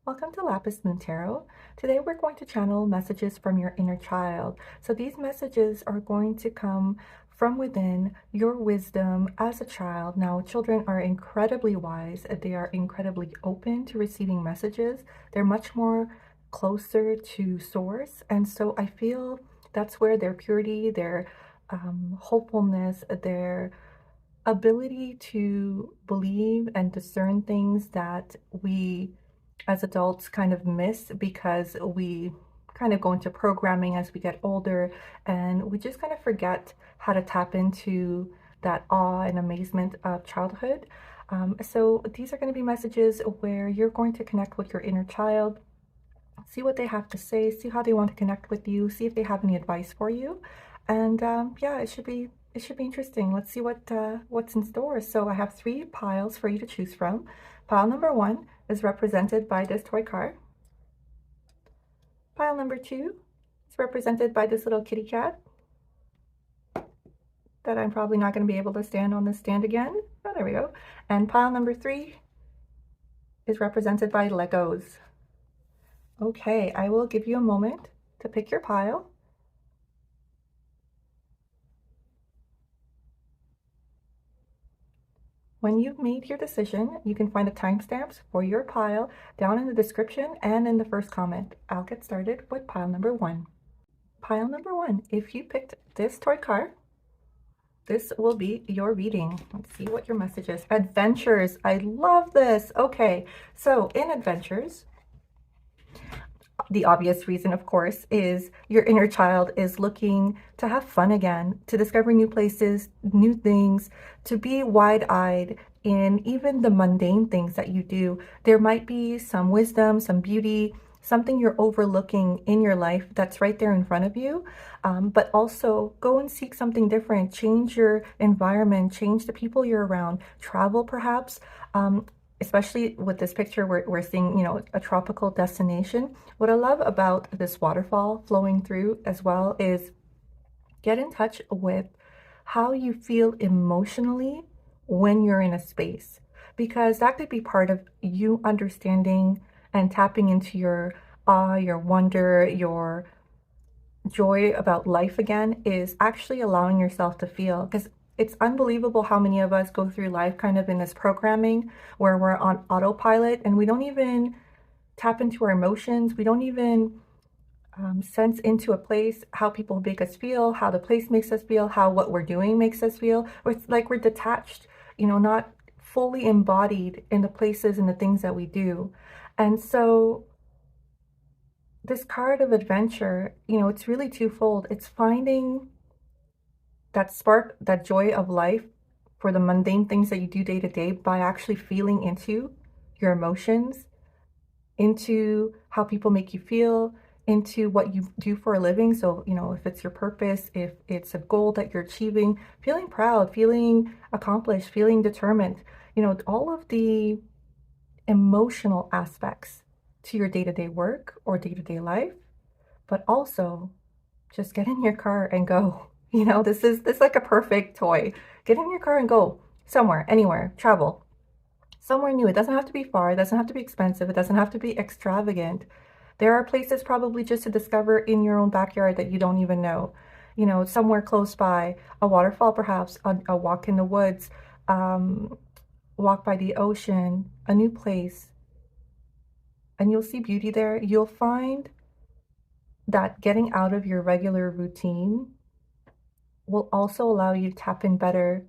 Welcome to Lapis Moon Tarot. Today we're going to channel messages from your inner child. So these messages are going to come from within your wisdom as a child. Now, children are incredibly wise. They are incredibly open to receiving messages. They're much more closer to source. And so I feel that's where their purity, their hopefulness, their ability to believe and discern things that we as adults kind of miss because we kind of go into programming as we get older, and we just kind of forget how to tap into that awe and amazement of childhood. So these are going to be messages where you're going to connect with your inner child, see what they have to say, see how they want to connect with you, see if they have any advice for you. And yeah, it should be interesting. Let's see what's in store. So I have 3 piles for you to choose from. Pile number 1 is represented by this toy car. Pile number 2 is represented by this little kitty cat that I'm probably not going to be able to stand on this stand again. Oh, there we go. And pile number 3 is represented by Legos. Okay, I will give you a moment to pick your pile. When you've made your decision, you can find the timestamps for your pile down in the description and in the first comment. I'll get started with pile number 1. Pile number 1, if you picked this toy car, this will be your reading. Let's see what your message is. Adventures. I love this. Okay, so in adventures, the obvious reason, of course, is your inner child is looking to have fun again, to discover new places, new things, to be wide-eyed in even the mundane things that you do. There might be some wisdom, some beauty, something you're overlooking in your life that's right there in front of you. But also go and seek something different, change your environment, change the people you're around, travel perhaps. Especially with this picture, we're seeing, you know, a tropical destination. What I love about this waterfall flowing through as well is get in touch with how you feel emotionally when you're in a space, because that could be part of you understanding and tapping into your awe, your wonder, your joy about life again, is actually allowing yourself to feel. Because it's unbelievable how many of us go through life kind of in this programming where we're on autopilot and we don't even tap into our emotions. We don't even sense into a place how people make us feel, how the place makes us feel, how what we're doing makes us feel. It's like we're detached, you know, not fully embodied in the places and the things that we do. And so this card of adventure, you know, it's really twofold. It's finding that spark, that joy of life for the mundane things that you do day to day by actually feeling into your emotions, into how people make you feel, into what you do for a living. So, you know, if it's your purpose, if it's a goal that you're achieving, feeling proud, feeling accomplished, feeling determined, you know, all of the emotional aspects to your day-to-day work or day-to-day life, but also just get in your car and go. You know, this is like a perfect toy. Get in your car and go somewhere, anywhere, travel somewhere new. It doesn't have to be far. It doesn't have to be expensive. It doesn't have to be extravagant. There are places probably just to discover in your own backyard that you don't even know. You know, somewhere close by, a waterfall perhaps, a walk in the woods, walk by the ocean, a new place. And you'll see beauty there. You'll find that getting out of your regular routine will also allow you to tap in better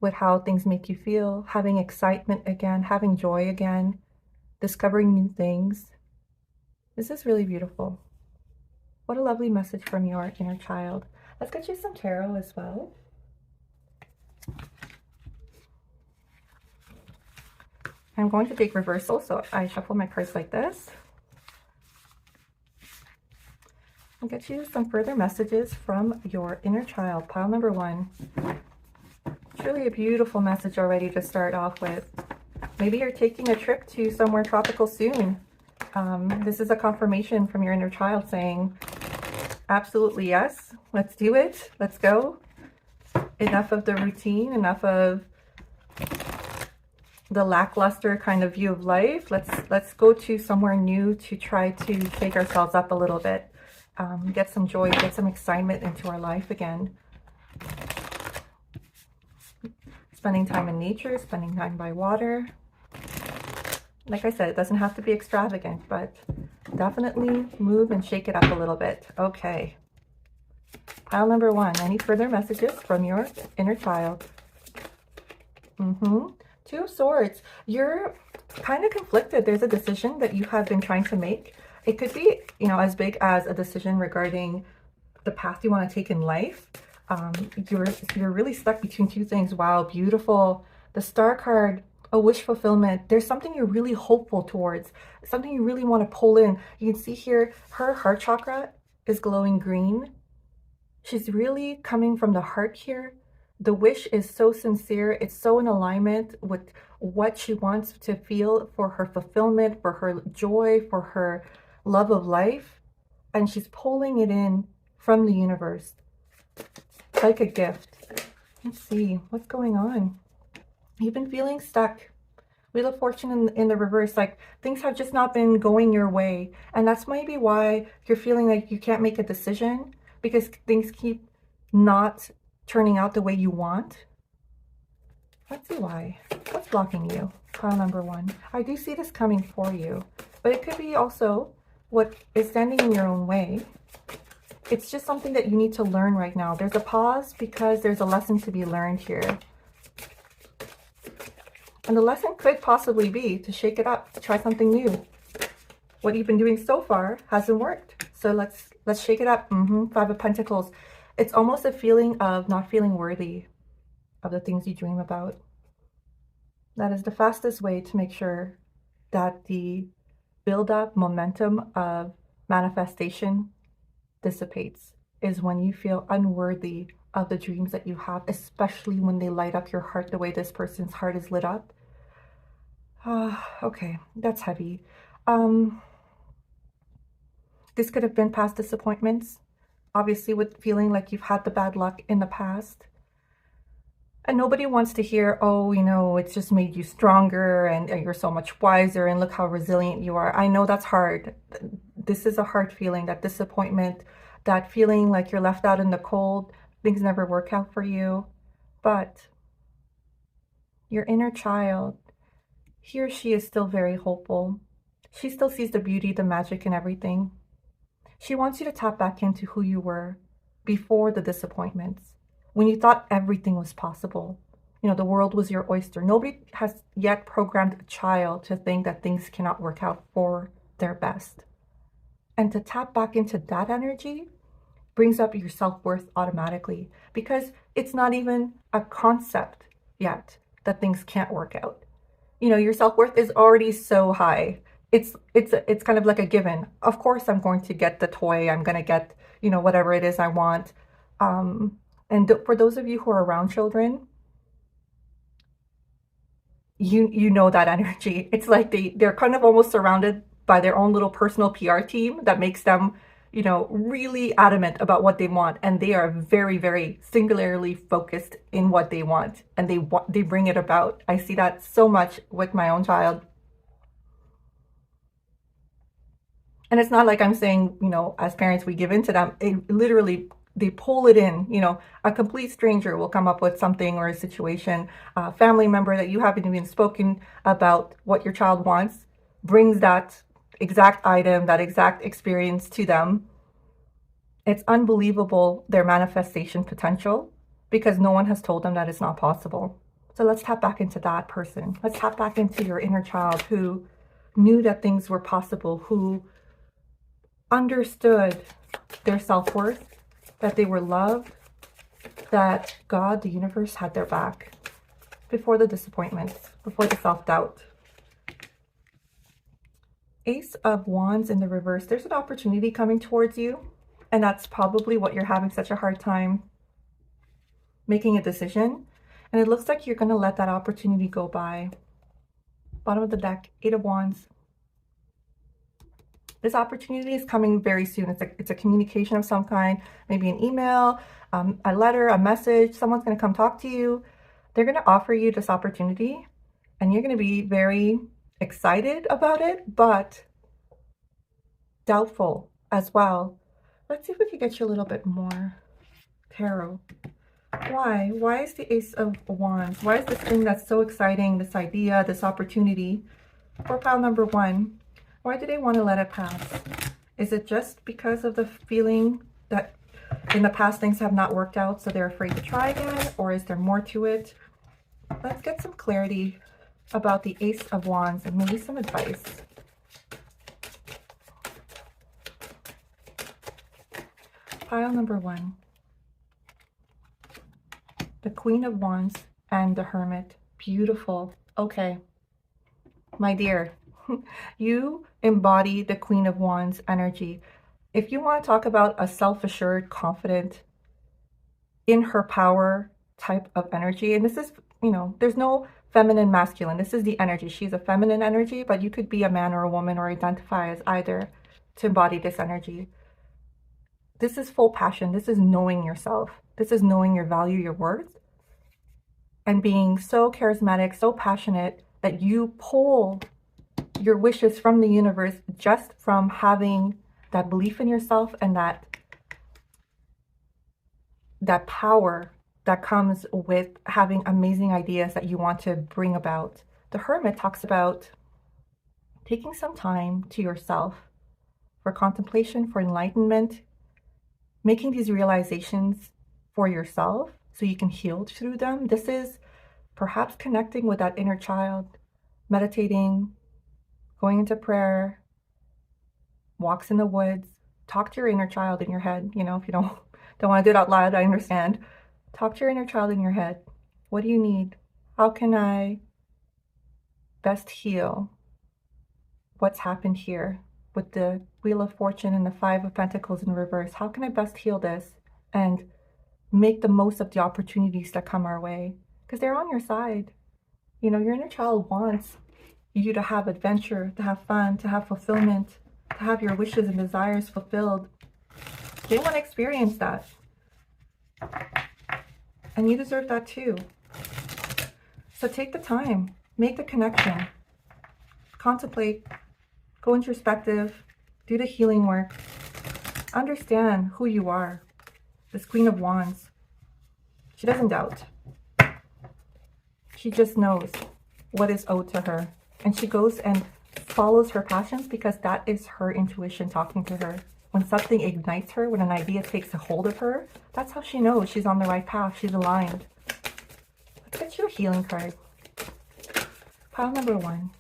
with how things make you feel, having excitement again, having joy again, discovering new things. This is really beautiful. What a lovely message from your inner child. Let's get you some tarot as well. I'm going to take reversal, so I shuffle my cards like this. I'll get you some further messages from your inner child. Pile number 1. Truly a beautiful message already to start off with. Maybe you're taking a trip to somewhere tropical soon. This is a confirmation from your inner child saying, absolutely yes, let's do it, let's go. Enough of the routine, enough of the lackluster kind of view of life. Let's go to somewhere new to try to shake ourselves up a little bit, get some joy, get some excitement into our life again. Spending time in nature, spending time by water. Like I said, it doesn't have to be extravagant, but definitely move and shake it up a little bit. Okay. Pile number 1, any further messages from your inner child? Two of Swords. You're kind of conflicted. There's a decision that you have been trying to make. It could be, as big as a decision regarding the path you want to take in life. You're really stuck between two things. Wow, beautiful. The Star card, a wish fulfillment. There's something you're really hopeful towards, something you really want to pull in. You can see here, her heart chakra is glowing green. She's really coming from the heart here. The wish is so sincere. It's so in alignment with what she wants to feel for her fulfillment, for her joy, for her love of life. And she's pulling it in from the universe like a gift. Let's see what's going on. You've been feeling stuck. Wheel of Fortune in the reverse, like things have just not been going your way. And that's maybe why you're feeling like you can't make a decision, because things keep not turning out the way you want. Let's see why. What's blocking you? Pile number 1. I do see this coming for you, but it could be also what is standing in your own way. It's just something that you need to learn right now. There's a pause because there's a lesson to be learned here. And the lesson could possibly be to shake it up, to try something new. What you've been doing so far hasn't worked. So let's shake it up. 5 of Pentacles. It's almost a feeling of not feeling worthy of the things you dream about. That is the fastest way to make sure that the build-up momentum of manifestation dissipates, is when you feel unworthy of the dreams that you have, especially when they light up your heart the way this person's heart is lit up. Okay, that's heavy. This could have been past disappointments, obviously, with feeling like you've had the bad luck in the past. And nobody wants to hear, oh, it's just made you stronger and you're so much wiser and look how resilient you are. I know that's hard. This is a hard feeling, that disappointment, that feeling like you're left out in the cold, things never work out for you. But your inner child, he or she is still very hopeful. She still sees the beauty, the magic in everything. She wants you to tap back into who you were before the disappointments, when you thought everything was possible. The world was your oyster. Nobody has yet programmed a child to think that things cannot work out for their best. And to tap back into that energy brings up your self-worth automatically, because it's not even a concept yet that things can't work out. Your self-worth is already so high. It's kind of like a given. Of course, I'm going to get the toy. I'm going to get, whatever it is I want. For those of you who are around children, you know that energy. It's like they're kind of almost surrounded by their own little personal PR team that makes them, really adamant about what they want. And they are very, very singularly focused in what they want. And they bring it about. I see that so much with my own child. And it's not like I'm saying, as parents, we give in to them. It literally, they pull it in. A complete stranger will come up with something or a situation. A family member that you haven't even spoken about what your child wants brings that exact item, that exact experience to them. It's unbelievable, their manifestation potential, because no one has told them that it's not possible. So let's tap back into that person. Let's tap back into your inner child who knew that things were possible, who understood their self-worth, that they were loved, that God, the universe, had their back before the disappointments, before the self-doubt. Ace of Wands in the reverse. There's an opportunity coming towards you, and that's probably what you're having such a hard time making a decision. And it looks like you're going to let that opportunity go by. Bottom of the deck, 8 of Wands. This opportunity is coming very soon. It's a communication of some kind, maybe an email, a letter, a message. Someone's going to come talk to you. They're going to offer you this opportunity. And you're going to be very excited about it, but doubtful as well. Let's see if we can get you a little bit more tarot. Why? Why is the Ace of Wands? Why is this thing that's so exciting, this idea, this opportunity? For pile number one, why do they want to let it pass? Is it just because of the feeling that in the past things have not worked out, so they're afraid to try again? Or is there more to it? Let's get some clarity about the Ace of Wands and maybe some advice. Pile number one, the Queen of Wands and the Hermit. Beautiful. Okay, my dear, you embody the Queen of Wands energy. If you want to talk about a self-assured, confident, in her power type of energy, and this is, you know, there's no feminine, masculine. This is the energy. She's a feminine energy, but you could be a man or a woman or identify as either to embody this energy. This is full passion. This is knowing yourself. This is knowing your value, your worth, and being so charismatic, so passionate that you pull your wishes from the universe just from having that belief in yourself and that power that comes with having amazing ideas that you want to bring about. The Hermit talks about taking some time to yourself for contemplation, for enlightenment, making these realizations for yourself so you can heal through them. This is perhaps connecting with that inner child, meditating, going into prayer, walks in the woods. Talk to your inner child in your head. You know, if you don't want to do it out loud, I understand. Talk to your inner child in your head. What do you need? How can I best heal what's happened here with the Wheel of Fortune and the Five of Pentacles in reverse? How can I best heal this and make the most of the opportunities that come our way? Because they're on your side. You know, your inner child wants you to have adventure, to have fun, to have fulfillment, to have your wishes and desires fulfilled. They want to experience that. And you deserve that too. So take the time, make the connection, contemplate, go introspective, do the healing work, understand who you are. This Queen of Wands, she doesn't doubt. She just knows what is owed to her. And she goes and follows her passions because that is her intuition talking to her. When something ignites her, when an idea takes a hold of her, that's how she knows she's on the right path. She's aligned. Let's get you a healing card. Pile number one.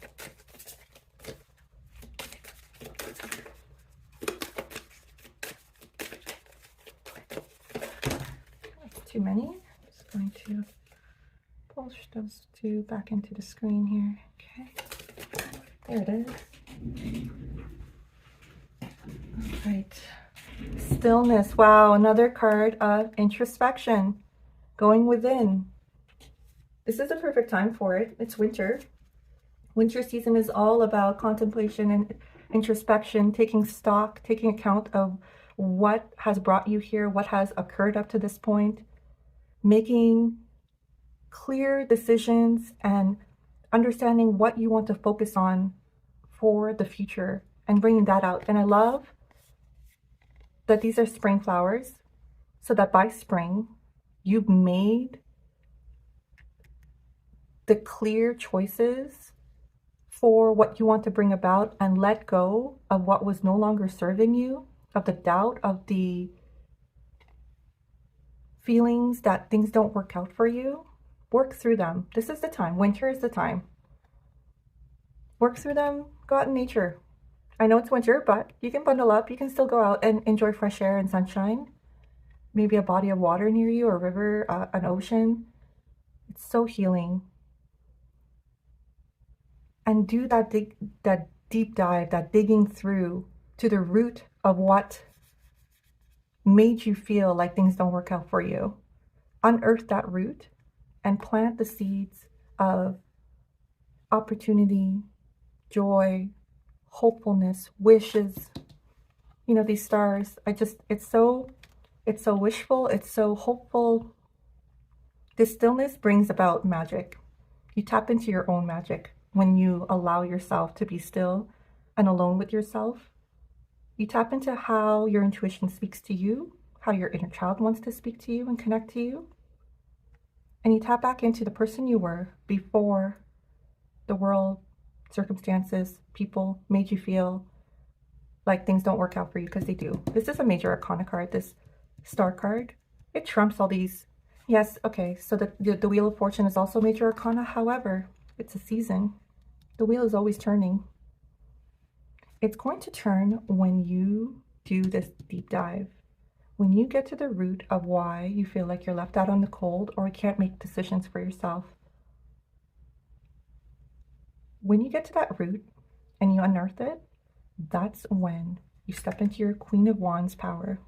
That's too many. I'm just going to push those two back into the screen here. Okay. There it is. All right. Stillness. Wow, another card of introspection. Going within. This is a perfect time for it. It's winter. Winter season is all about contemplation and introspection, taking stock, taking account of what has brought you here, what has occurred up to this point, making clear decisions and understanding what you want to focus on for the future and bringing that out. And I love that these are spring flowers, so that by spring, you've made the clear choices for what you want to bring about and let go of what was no longer serving you, of the doubt, of the feelings that things don't work out for you. Work through them. This is the time. Winter is the time. Work through them. Go out in nature. I know it's winter, but you can bundle up. You can still go out and enjoy fresh air and sunshine. Maybe a body of water near you, or a river, an ocean. It's so healing. And do that deep dive, that digging through to the root of what made you feel like things don't work out for you. Unearth that root and plant the seeds of opportunity, joy, hopefulness, wishes. You know, these stars, it's so wishful, it's so hopeful. This stillness brings about magic. You tap into your own magic when you allow yourself to be still and alone with yourself. You tap into how your intuition speaks to you, how your inner child wants to speak to you and connect to you. And you tap back into the person you were before the world, circumstances, people made you feel like things don't work out for you, because they do. This is a major arcana card, this star card. It trumps all these. Yes, okay, so the Wheel of Fortune is also major arcana. However, it's a season. The wheel is always turning. It's going to turn when you do this deep dive. When you get to the root of why you feel like you're left out on the cold or can't make decisions for yourself. When you get to that root and you unearth it, that's when you step into your Queen of Wands power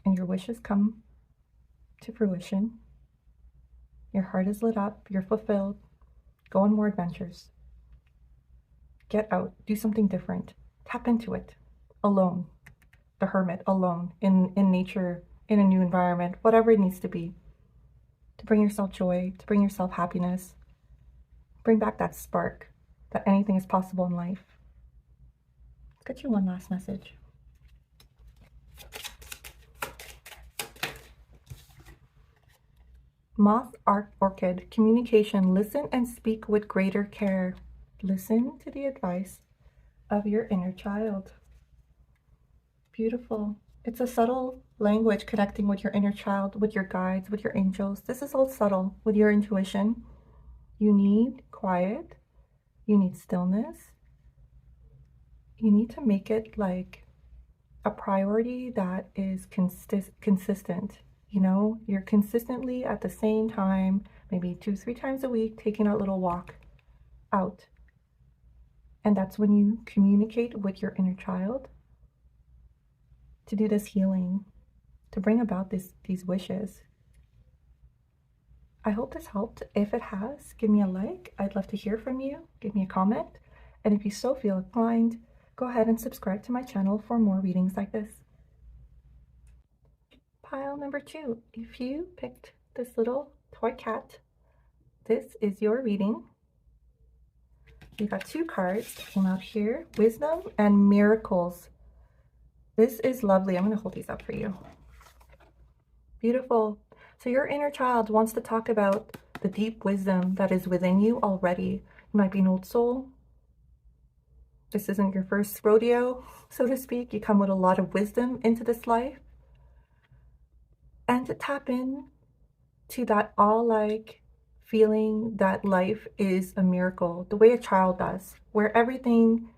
and your wishes come to fruition. Your heart is lit up, you're fulfilled. Go on more adventures. Get out, do something different. Tap into it alone. The hermit, alone, in nature, in a new environment, whatever it needs to be. To bring yourself joy, to bring yourself happiness. Bring back that spark that anything is possible in life. Let's get you one last message. Moth Orchid, communication. Listen and speak with greater care. Listen to the advice of your inner child. Beautiful. It's a subtle language connecting with your inner child, with your guides, with your angels. This is all subtle with your intuition. You need quiet. You need stillness. You need to make it like a priority that is consistent. You know, you're consistently at the same time, maybe 2-3 times a week, taking a little walk out. And that's when you communicate with your inner child to do this healing, to bring about these wishes. I hope this helped. If it has, give me a like. I'd love to hear from you. Give me a comment. And if you so feel inclined, go ahead and subscribe to my channel for more readings like this. Pile number 2. If you picked this little toy cat, this is your reading. We got 2 cards that came out here, Wisdom and Miracles. This is lovely. I'm going to hold these up for you. Beautiful. So your inner child wants to talk about the deep wisdom that is within you already. You might be an old soul. This isn't your first rodeo, so to speak. You come with a lot of wisdom into this life. And to tap in to that all-like feeling that life is a miracle, the way a child does, where everything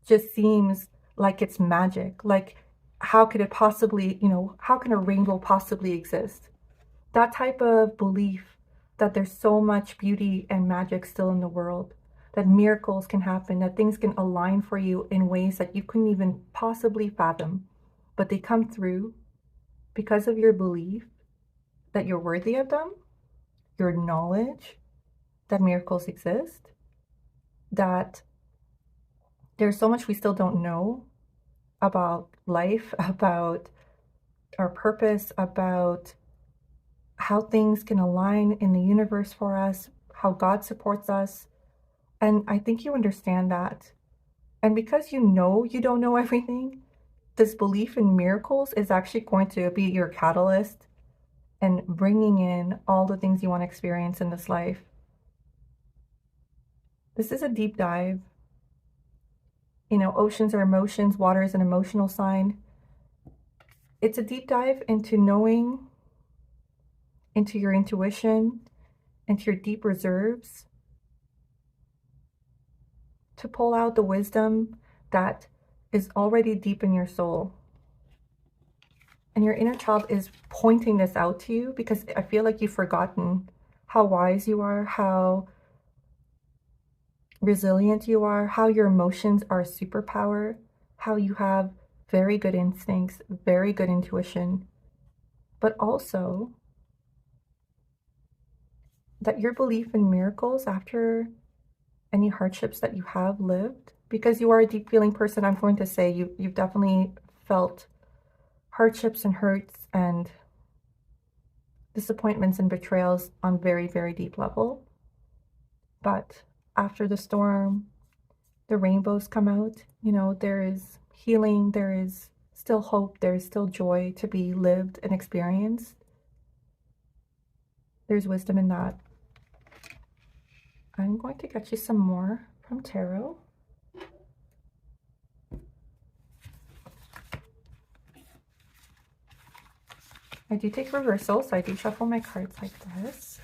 just seems like it's magic. Like, how could it possibly, how can a rainbow possibly exist? That type of belief that there's so much beauty and magic still in the world, that miracles can happen, that things can align for you in ways that you couldn't even possibly fathom, but they come through because of your belief that you're worthy of them, your knowledge that miracles exist, that there's so much we still don't know about life, about our purpose, about how things can align in the universe for us, how God supports us. And I think you understand that. And because you know you don't know everything, this belief in miracles is actually going to be your catalyst and bringing in all the things you want to experience in this life. This is a deep dive. Oceans are emotions, water is an emotional sign. It's a deep dive into knowing, into your intuition, into your deep reserves, to pull out the wisdom that is already deep in your soul. And your inner child is pointing this out to you because I feel like you've forgotten how wise you are, how resilient you are, how your emotions are a superpower, how you have very good instincts, very good intuition, but also that your belief in miracles after any hardships that you have lived, because you are a deep feeling person, I'm going to say you've definitely felt hardships and hurts and disappointments and betrayals on very, very deep level. but after the storm, the rainbows come out. You know, there is healing, there is still hope, there is still joy to be lived and experienced. There's wisdom in that. I'm going to get you some more from tarot. I do take reversals, so I do shuffle my cards like this.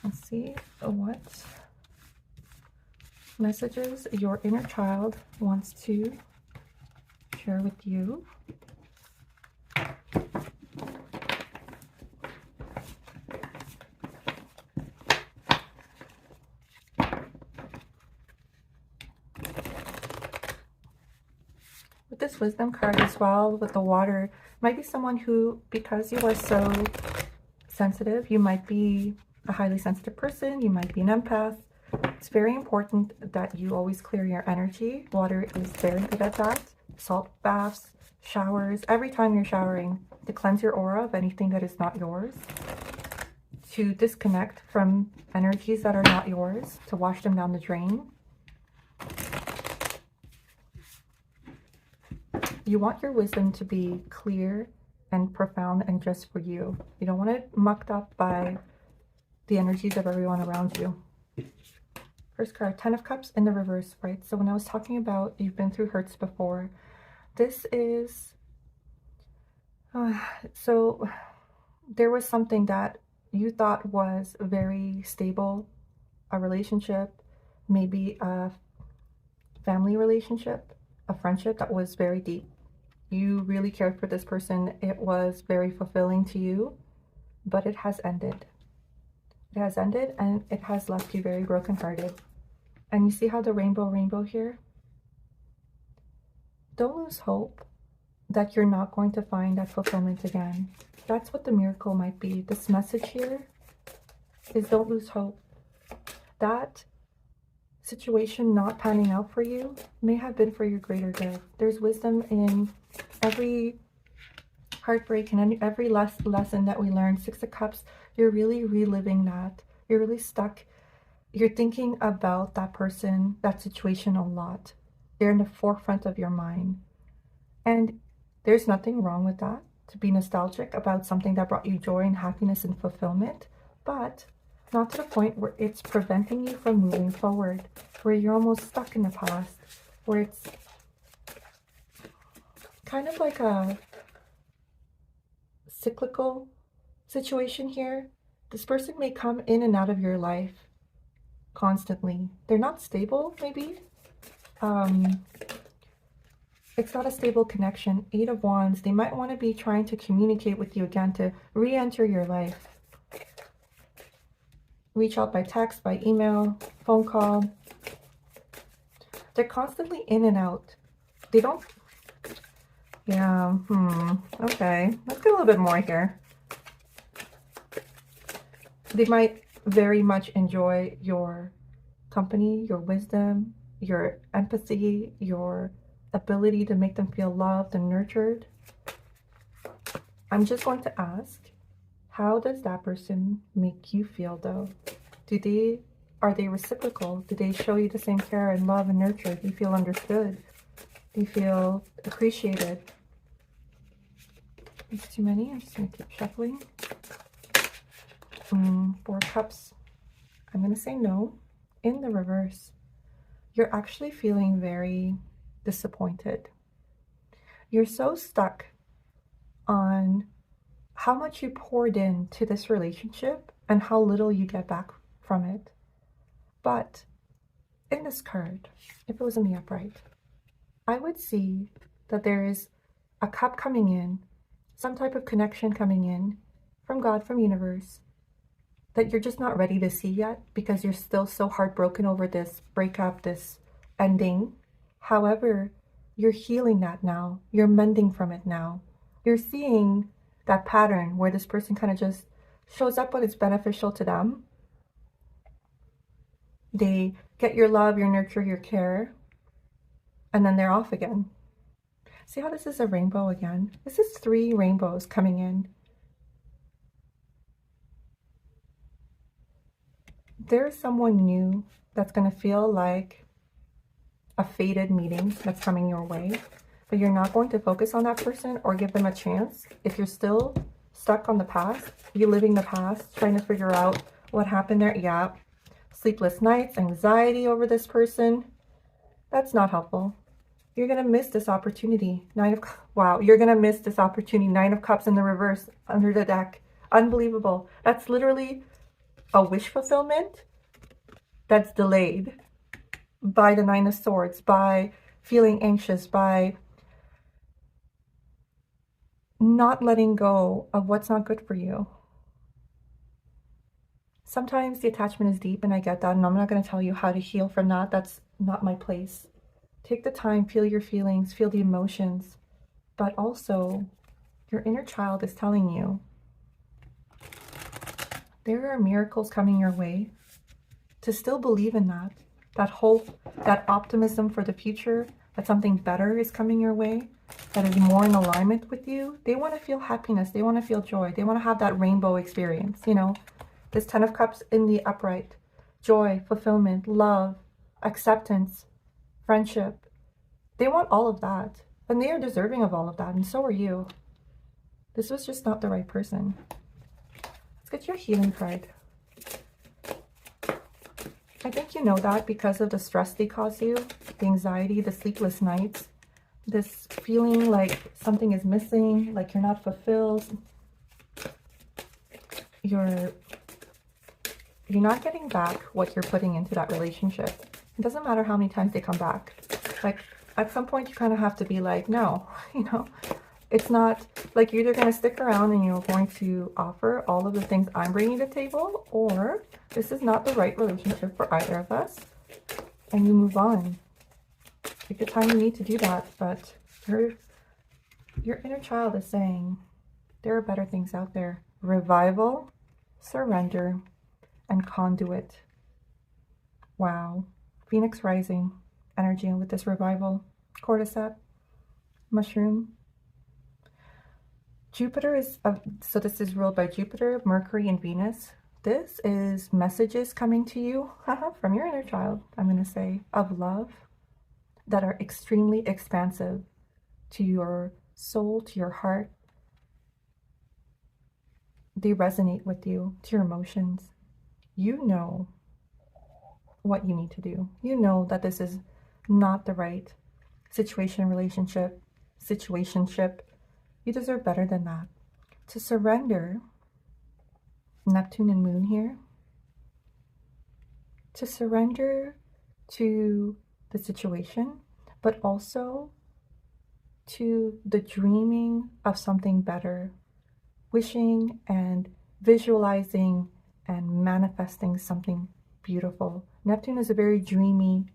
Let's see what messages your inner child wants to share with you. With this wisdom card as well, with the water, might be someone who, because you are so sensitive, you might be a highly sensitive person, you might be an empath. It's very important that you always clear your energy. Water is very good at that. Salt baths, showers, every time you're showering, to cleanse your aura of anything that is not yours, to disconnect from energies that are not yours, to wash them down the drain. You want your wisdom to be clear and profound and just for you. You don't want it mucked up by the energies of everyone around you. First card, 10 of Cups in the reverse, right? So when I was talking about you've been through hurts before, this is, so there was something that you thought was very stable, a relationship, maybe a family relationship, a friendship that was very deep. You really cared for this person. It was very fulfilling to you, but it has ended. It has ended and it has left you very brokenhearted. And you see how the rainbow here? Don't lose hope that you're not going to find that fulfillment again. That's what the miracle might be. This message here is don't lose hope. That situation not panning out for you may have been for your greater good. There's wisdom in every heartbreak and every lesson that we learn. 6 of Cups, you're really reliving that. You're really stuck. You're thinking about that person, that situation a lot. They're in the forefront of your mind. And there's nothing wrong with that, to be nostalgic about something that brought you joy and happiness and fulfillment, but not to the point where it's preventing you from moving forward, where you're almost stuck in the past, where it's kind of like a cyclical situation here. This person may come in and out of your life constantly. They're not stable, maybe. It's not a stable connection. 8 of Wands, they might want to be trying to communicate with you again, to re-enter your life. Reach out by text, by email, phone call. They're constantly in and out. They don't, yeah, okay. Let's get a little bit more here. They might very much enjoy your company, your wisdom, your empathy, your ability to make them feel loved and nurtured. I'm just going to ask, how does that person make you feel though? Are they reciprocal? Do they show you the same care and love and nurture? Do you feel understood? Do you feel appreciated? It's too many. I'm just going to keep shuffling. 4 Cups. I'm going to say no. In the reverse, you're actually feeling very disappointed. You're so stuck on how much you poured into this relationship and how little you get back from it. But in this card, if it was in the upright, I would see that there is a cup coming in, some type of connection coming in from God, from universe, that you're just not ready to see yet because you're still so heartbroken over this breakup, this ending. However, you're healing that now. You're mending from it now. You're seeing that pattern where this person kind of just shows up when it's beneficial to them. They get your love, your nurture, your care, and then they're off again. See how this is a rainbow again? This is 3 rainbows coming in. there's someone new that's going to feel like a fated meeting that's coming your way, but you're not going to focus on that person or give them a chance. If you're still stuck on the past, reliving the past, trying to figure out what happened there, yeah, sleepless nights, anxiety over this person, that's not helpful. You're going to miss this opportunity. Wow, you're going to miss this opportunity. 9 of Cups in the reverse under the deck. Unbelievable. That's literally a wish fulfillment that's delayed by the 9 of Swords, by feeling anxious, by not letting go of what's not good for you. Sometimes the attachment is deep, and I get that, and I'm not going to tell you how to heal from that. That's not my place. Take the time, feel your feelings, feel the emotions, but also your inner child is telling you there are miracles coming your way. To still believe in that hope, that optimism for the future, that something better is coming your way, that is more in alignment with you. They want to feel happiness. They want to feel joy. They want to have that rainbow experience, you know. This 10 of Cups in the upright. Joy, fulfillment, love, acceptance, friendship. They want all of that. And they are deserving of all of that. And so are you. This was just not the right person. Let's get your healing card. I think you know that because of the stress they cause you, the anxiety, the sleepless nights, this feeling like something is missing, like you're not fulfilled. You're not getting back what you're putting into that relationship. It doesn't matter how many times they come back. Like, at some point you kind of have to be like, no, you know, it's not like you're either going to stick around and you're going to offer all of the things I'm bringing to the table, or this is not the right relationship for either of us, and you move on. Take the time you need to do that, but your inner child is saying there are better things out there. Revival, surrender, and conduit. Wow. Phoenix rising energy with this revival. Cordyceps, mushroom. Jupiter is, so this is ruled by Jupiter, Mercury, and Venus. This is messages coming to you from your inner child, I'm going to say, of love that are extremely expansive to your soul, to your heart. They resonate with you, to your emotions. You know what you need to do. You know that this is not the right situationship. You deserve better than that. To surrender, Neptune and Moon here, to surrender to the situation, but also to the dreaming of something better, wishing and visualizing and manifesting something beautiful. Neptune is a very dreamy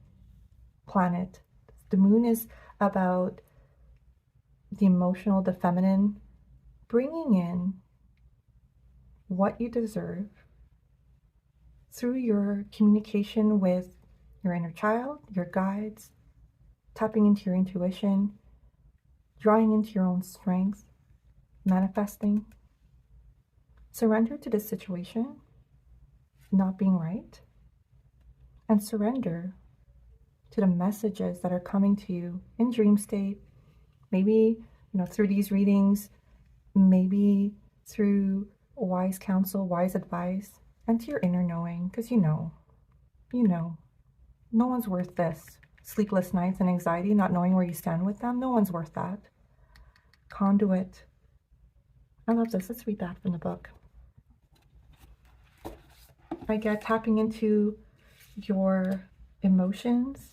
planet. The Moon is about the emotional, the feminine, bringing in what you deserve through your communication with your inner child, your guides, tapping into your intuition, drawing into your own strength, manifesting. Surrender to this situation not being right, and surrender to the messages that are coming to you in dream state, maybe, you know, through these readings, maybe through wise counsel, wise advice, and to your inner knowing, because you know, no one's worth this. Sleepless nights and anxiety, not knowing where you stand with them, no one's worth that. Conduit. I love this. Let's read that from the book. I get tapping into your emotions,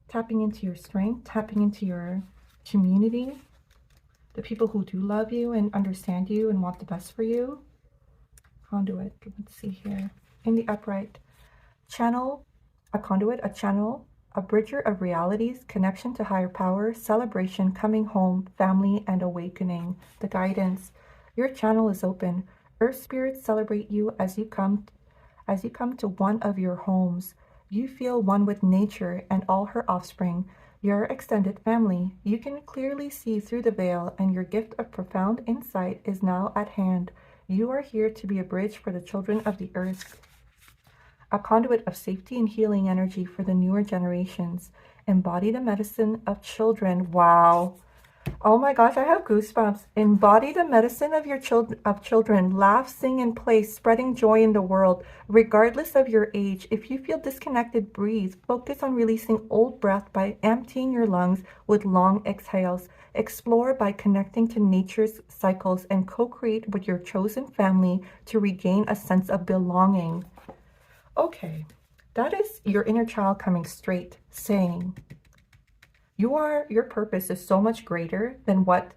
tapping into your strength, tapping into your community, the people who do love you and understand you and want the best for you. Conduit. Let's see here. In the upright. Channel, a conduit, a channel, a bridger of realities, connection to higher power, celebration, coming home, family, and awakening. The guidance. Your channel is open. Earth spirits celebrate you as you come to one of your homes. You feel one with nature and all her offspring, your extended family. You can clearly see through the veil, and your gift of profound insight is now at hand. You are here to be a bridge for the children of the earth. a conduit of safety and healing energy for the newer generations. Embody the medicine of children. Wow. Oh my gosh, I have goosebumps. Embody the medicine of your children. Laugh, sing, and play, spreading joy in the world, regardless of your age. If you feel disconnected, breathe. Focus on releasing old breath by emptying your lungs with long exhales. Explore by connecting to nature's cycles and co-create with your chosen family to regain a sense of belonging. Okay, that is your inner child coming straight, saying, your purpose is so much greater than what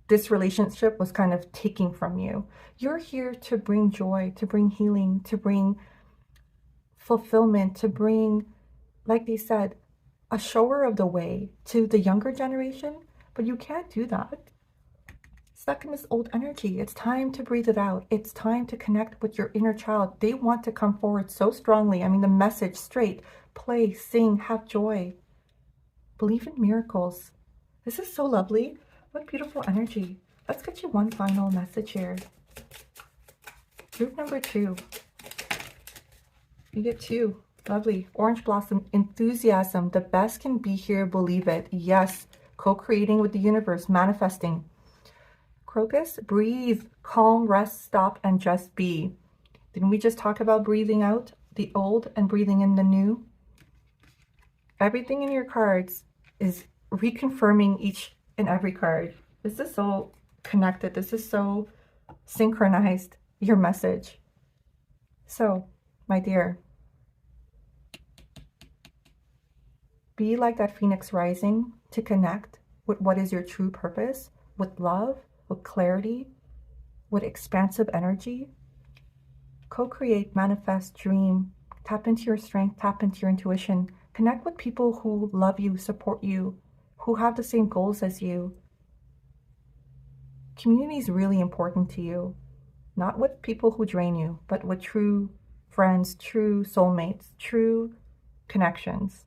this relationship was kind of taking from you. You're here to bring joy, to bring healing, to bring fulfillment, to bring, like they said, a shower of the way to the younger generation, but you can't do that. Stuck in this old energy. It's time to breathe it out. It's time to connect with your inner child. They want to come forward so strongly. I mean, the message straight: play, sing, have joy. Believe in miracles. This is so lovely. What beautiful energy. Let's get you one final message here. Group number 2. You get 2. Lovely. Orange blossom, enthusiasm. The best can be here. Believe it. Yes. Co-creating with the universe. Manifesting. Crocus, breathe. Calm, rest, stop, and just be. Didn't we just talk about breathing out the old and breathing in the new? Everything in your cards is reconfirming each and every card. This is so connected. This is so synchronized, your message. So, my dear, be like that phoenix rising to connect with what is your true purpose, with love, with clarity, with expansive energy. Co-create, manifest, dream, tap into your strength, tap into your intuition. Connect with people who love you, support you, who have the same goals as you. Community is really important to you, not with people who drain you, but with true friends, true soulmates, true connections.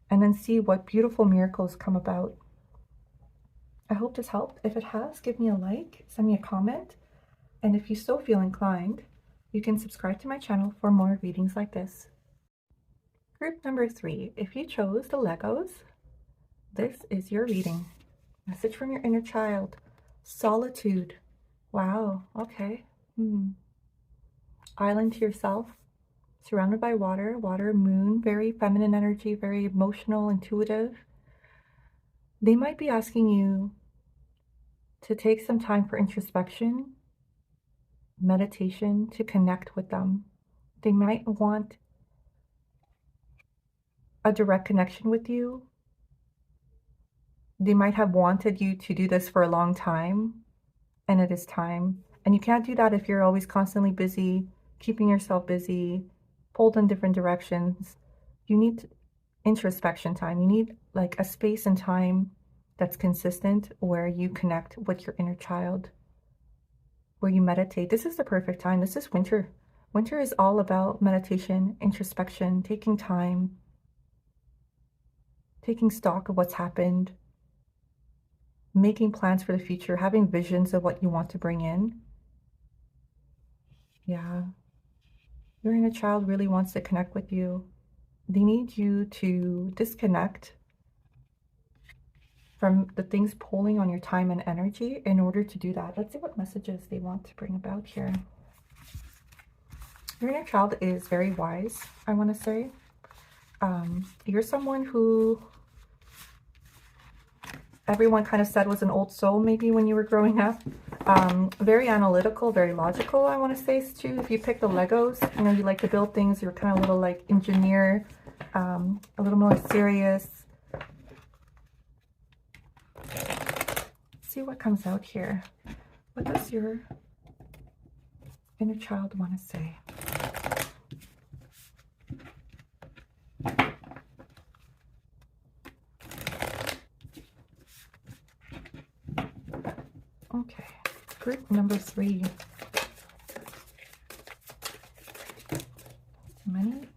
And then see what beautiful miracles come about. I hope this helped. If it has, give me a like, send me a comment, and if you still feel inclined, you can subscribe to my channel for more readings like this. Group number 3, if you chose the Legos, this is your reading. Message from your inner child. Solitude. Wow, okay. Island to yourself, surrounded by water, moon, very feminine energy, very emotional, intuitive. They might be asking you to take some time for introspection, meditation, to connect with them. They might want a direct connection with you. They might have wanted you to do this for a long time, and it is time. And you can't do that if you're always constantly busy, keeping yourself busy, pulled in different directions. You need introspection time. You need like a space and time that's consistent where you connect with your inner child, where you meditate. This is the perfect time. This is winter. Winter is all about meditation, introspection, taking time, taking stock of what's happened, making plans for the future, having visions of what you want to bring in. Yeah. Your inner child really wants to connect with you. They need you to disconnect from the things pulling on your time and energy in order to do that. Let's see what messages they want to bring about here. Your inner child is very wise, I want to say. You're someone who everyone kind of said was an old soul maybe when you were growing up. Very analytical, very logical, I want to say too. If you pick the Legos, you know, you like to build things, you're kind of a little like engineer, a little more serious. Let's see what comes out here. What does your inner child want to say? Okay, group number 3. Many?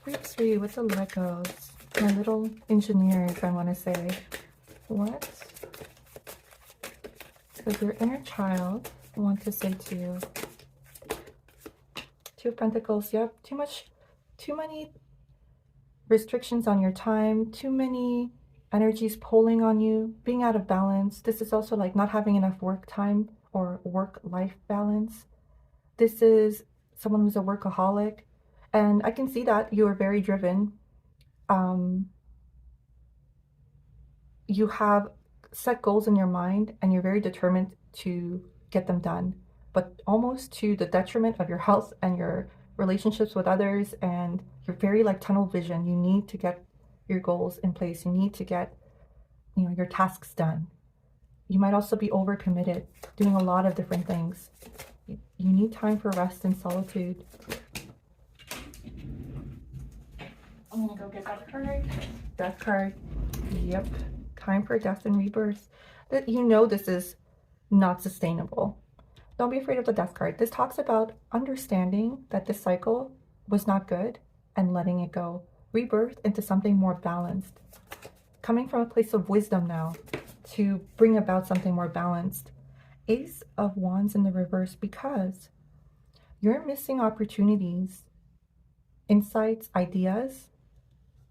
Group 3 with the Legos. My little engineers, I want to say. What does your inner child want to say to you? Two of Pentacles, yep. Too many restrictions on your time, too many energies pulling on you, being out of balance. This is also like not having enough work time or work-life balance. This is someone who's a workaholic, and I can see that you are very driven. You have set goals in your mind and you're very determined to get them done, but almost to the detriment of your health and your relationships with others, and you're very like tunnel vision. You need to get your goals in place. You need to get, your tasks done. You might also be overcommitted, doing a lot of different things. You need time for rest and solitude. I'm gonna go get that card. Death card. Yep. Time for death and rebirth. That this is not sustainable. Don't be afraid of the death card. This talks about understanding that this cycle was not good and letting it go. Rebirth into something more balanced. Coming from a place of wisdom now to bring about something more balanced. Ace of Wands in the reverse, because you're missing opportunities, insights, ideas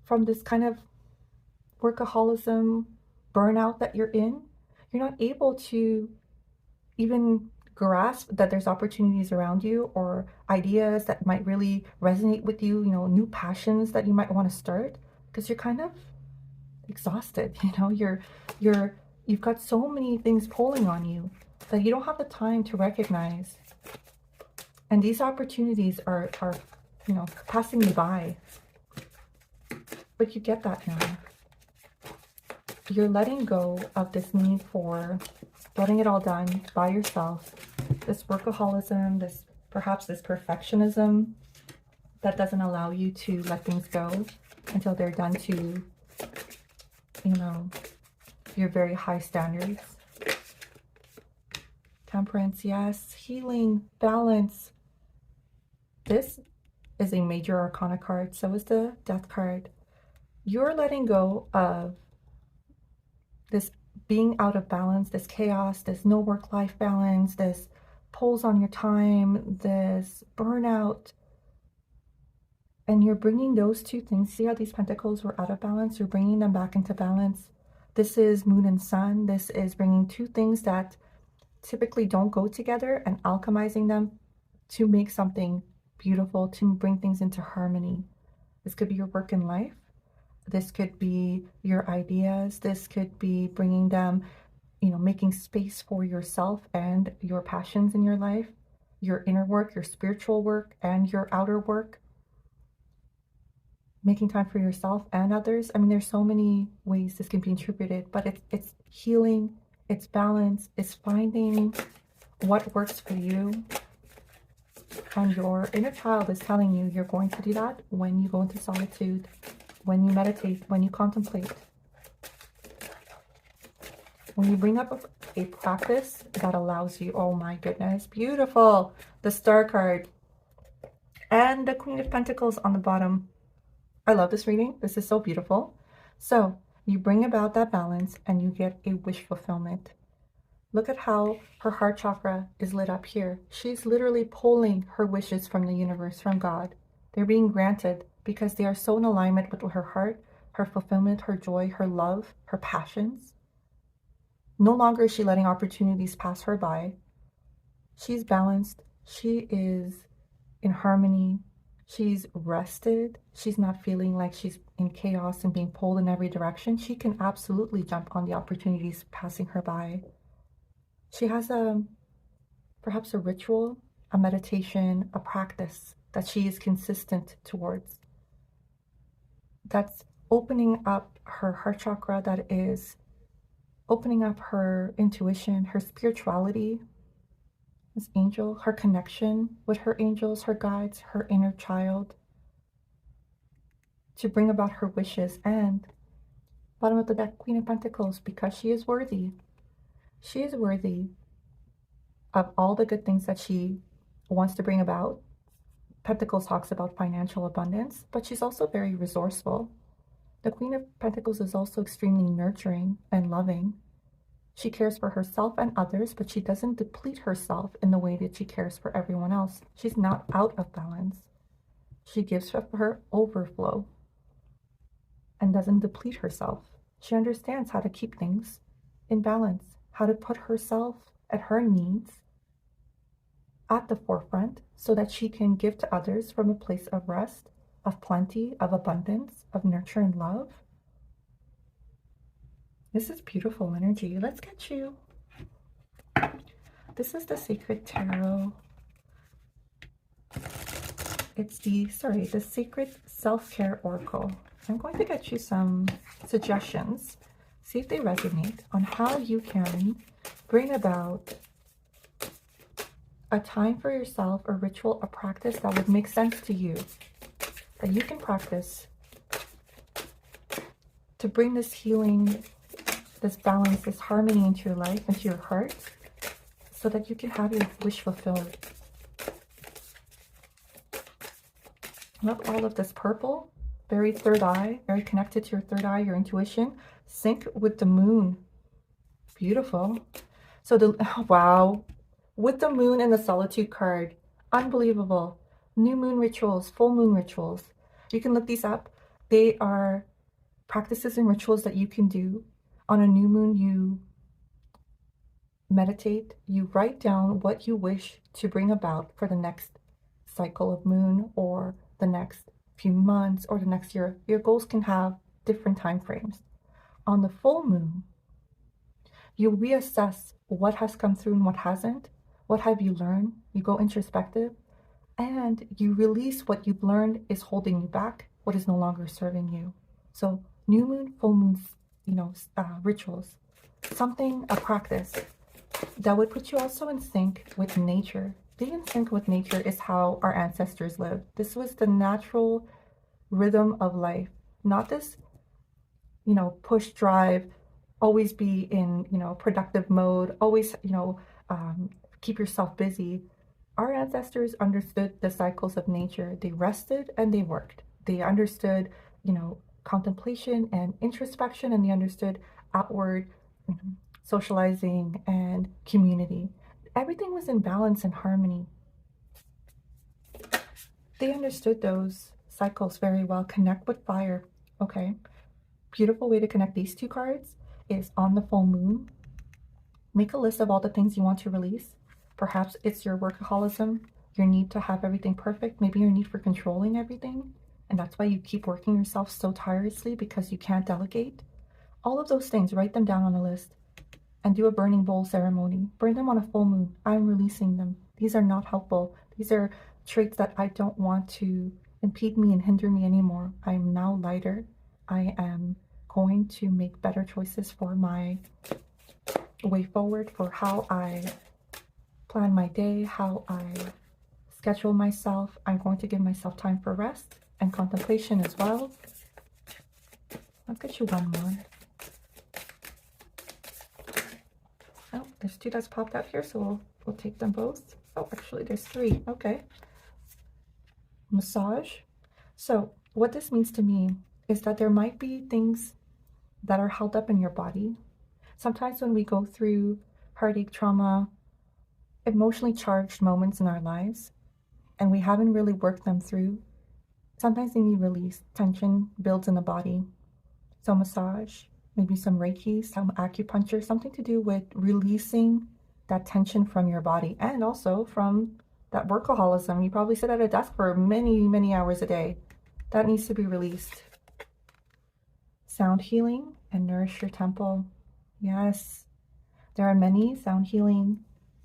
from this kind of workaholism, burnout that you're in. You're not able to even grasp that there's opportunities around you or ideas that might really resonate with you, new passions that you might want to start, because you're kind of exhausted. You've got so many things pulling on you that you don't have the time to recognize. And these opportunities are passing you by. But you get that now. You're letting go of this need for getting it all done by yourself. This workaholism, perhaps this perfectionism that doesn't allow you to let things go until they're done to, your very high standards. Temperance, yes. Healing, balance. This is a major arcana card. So is the death card. You're letting go of this being out of balance, this chaos, this no work-life balance, this pulls on your time, this burnout. And you're bringing those two things. See how these pentacles were out of balance? You're bringing them back into balance. This is moon and sun. This is bringing two things that typically don't go together and alchemizing them to make something beautiful, to bring things into harmony. This could be your work and life. This could be your ideas. This could be bringing them, making space for yourself and your passions in your life, your inner work, your spiritual work, and your outer work. Making time for yourself and others. I mean, there's so many ways this can be interpreted, but it's healing, it's balance, it's finding what works for you. And your inner child is telling you you're going to do that when you go into solitude, when you meditate, when you contemplate. When you bring up a practice that allows you, oh my goodness, beautiful. The Star card and the Queen of Pentacles on the bottom. I love this reading. This is so beautiful. So you bring about that balance and you get a wish fulfillment. Look at how her heart chakra is lit up here. She's literally pulling her wishes from the universe, from God. They're being granted because they are so in alignment with her heart, her fulfillment, her joy, her love, her passions. No longer is she letting opportunities pass her by. She's balanced. She is in harmony. She's rested. She's not feeling like she's in chaos and being pulled in every direction. She can absolutely jump on the opportunities passing her by. She has perhaps a ritual, a meditation, a practice that she is consistent towards. That's opening up her heart chakra, that is opening up her intuition, her spirituality, this angel, her connection with her angels, her guides, her inner child, to bring about her wishes. And bottom of the deck, Queen of Pentacles, because she is worthy. She is worthy of all the good things that she wants to bring about. Pentacles talks about financial abundance, but she's also very resourceful. The Queen of Pentacles is also extremely nurturing and loving. She cares for herself and others, but she doesn't deplete herself in the way that she cares for everyone else. She's not out of balance. She gives her overflow and doesn't deplete herself. She understands how to keep things in balance, how to put herself and her needs at the forefront so that she can give to others from a place of rest, of plenty, of abundance, of nurture and love. This is beautiful energy. Let's get you. This is the Sacred Tarot. It's the Sacred Self-Care Oracle. I'm going to get you some suggestions. See if they resonate on how you can bring about a time for yourself, a ritual, a practice that would make sense to you, that you can practice to bring this healing, this balance, this harmony into your life, into your heart, so that you can have your wish fulfilled. Love all of this purple, very third eye, very connected to your third eye, your intuition. Sync with the moon. Beautiful. So wow, with the moon and the solitude card, unbelievable. New moon rituals, full moon rituals. You can look these up. They are practices and rituals that you can do. On a new moon, you meditate, you write down what you wish to bring about for the next cycle of moon, or the next few months, or the next year. Your goals can have different time frames. On the full moon, you reassess what has come through and what hasn't. What have you learned? You go introspective, and you release what you've learned is holding you back, what is no longer serving you. So new moon, full moon, rituals, something, a practice that would put you also in sync with nature. Being in sync with nature is how our ancestors lived. This was the natural rhythm of life, not this, push drive, always be in, productive mode, always, keep yourself busy. Our ancestors understood the cycles of nature. They rested and they worked. They understood, contemplation and introspection, and they understood outward socializing and community. Everything was in balance and harmony. They understood those cycles very well. Connect with fire. Okay. Beautiful way to connect these two cards is on the full moon. Make a list of all the things you want to release. Perhaps it's your workaholism, your need to have everything perfect, maybe your need for controlling everything, and that's why you keep working yourself so tirelessly, because you can't delegate. All of those things, write them down on a list and do a burning bowl ceremony. Burn them on a full moon. I'm releasing them. These are not helpful. These are traits that I don't want to impede me and hinder me anymore. I am now lighter. I am going to make better choices for my way forward, for how I plan my day, how I schedule myself. I'm going to give myself time for rest and contemplation as well. Let's get you one more. Oh, there's two that's popped out here, so we'll take them both. Oh, actually, there's three. Okay. Massage. So what this means to me is that there might be things that are held up in your body. Sometimes when we go through heartache, trauma, emotionally charged moments in our lives, and we haven't really worked them through, sometimes they need release. Tension builds in the body. So massage, maybe some Reiki, some acupuncture, something to do with releasing that tension from your body, and also from that workaholism. You probably sit at a desk for many, many hours a day. That needs to be released. Sound healing and nourish your temple. Yes, there are many sound healing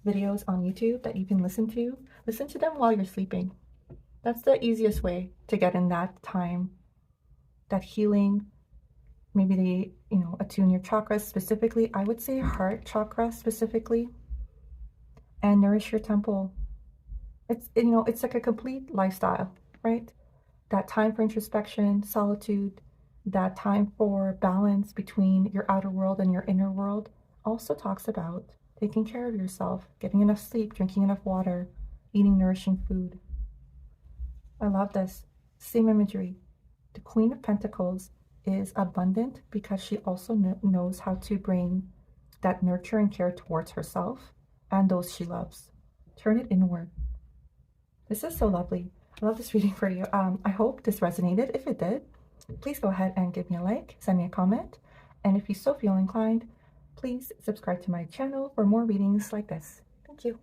videos on YouTube that you can listen to. Listen to them while you're sleeping. That's the easiest way to get in that time, that healing. Maybe they, attune your chakras specifically. I would say heart chakra specifically, and nourish your temple. It's like a complete lifestyle, right? That time for introspection, solitude, that time for balance between your outer world and your inner world also talks about taking care of yourself, getting enough sleep, drinking enough water, eating nourishing food. I love this. Same imagery. The Queen of Pentacles is abundant because she also knows how to bring that nurture and care towards herself and those she loves. Turn it inward. This is so lovely. I love this reading for you. I hope this resonated. If it did, please go ahead and give me a like, send me a comment, and if you so feel inclined, please subscribe to my channel for more readings like this. Thank you.